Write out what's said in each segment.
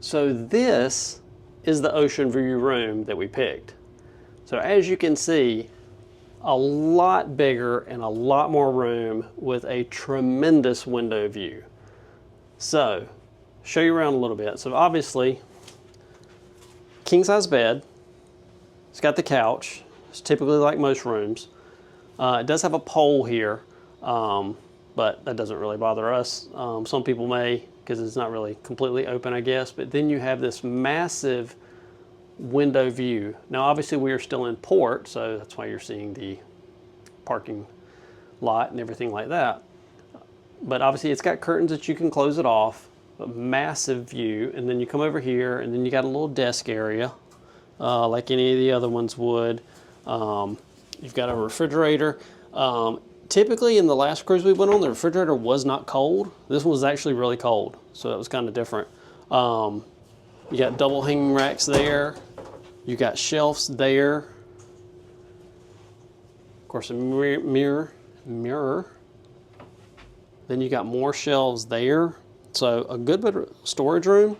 So this is the ocean view room that we picked. So as you can see, a lot bigger and a lot more room with a tremendous window view. So, show you around a little bit. So obviously, king size bed. It's got the couch. It's typically like most rooms. It does have a pole here, but that doesn't really bother us. Some people may, because it's not really completely open, I guess. But then you have this massive window view. Now obviously we are still in port, so that's why you're seeing the parking lot and everything like that. But obviously it's got curtains that you can close it off, a massive view, and then you come over here and then you got a little desk area like any of the other ones would. You've got a refrigerator. Typically in the last cruise we went on, the refrigerator was not cold. This one was actually really cold, so that was kind of different. You got double hanging racks there. You got shelves there. Of course, a mirror. Then you got more shelves there. So a good bit of storage room.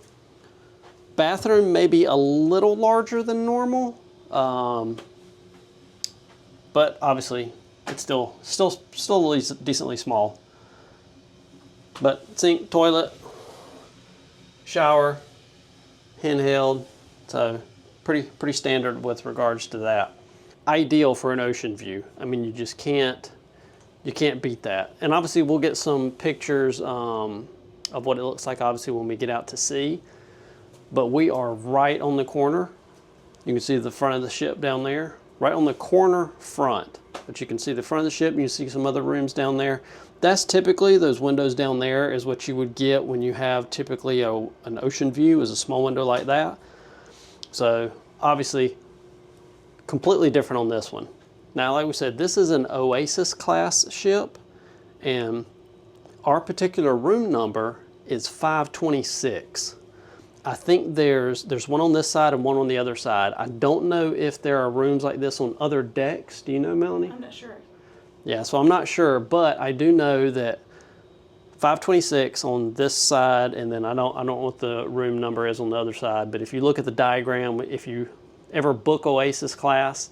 Bathroom may be a little larger than normal, but obviously it's still at least decently small. But sink, toilet, shower, handheld, so pretty standard with regards to that. Ideal for an ocean view. I mean, you just can't beat that. And obviously we'll get some pictures of what it looks like obviously when we get out to sea. But we are right on the corner. You can see the front of the ship down there, right on the corner front. But you can see the front of the ship and you see some other rooms down there. That's typically, those windows down there is what you would get when you have typically an ocean view, is a small window like that. So obviously completely different on this one. Now, like we said, this is an Oasis class ship, and our particular room number is 526. I think there's one on this side and one on the other side. I don't know if there are rooms like this on other decks. Do you know, Melanie? I'm not sure. Yeah, so I'm not sure, but I do know that 526 on this side, and then I don't know what the room number is on the other side, but if you look at the diagram, if you ever book Oasis class,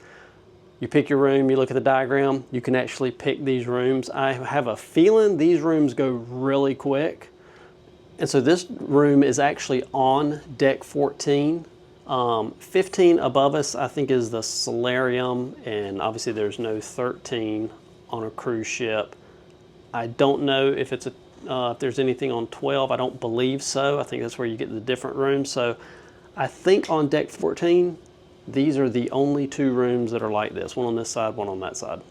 you pick your room, you look at the diagram, you can actually pick these rooms. I have a feeling these rooms go really quick. And so this room is actually on deck 14. 15 above us, I think, is the solarium, and obviously there's no 13 on a cruise ship. I don't know if it's if there's anything on 12. I don't believe so. I think that's where you get the different rooms. So I think on deck 14, these are the only two rooms that are like this, one on this side, one on that side.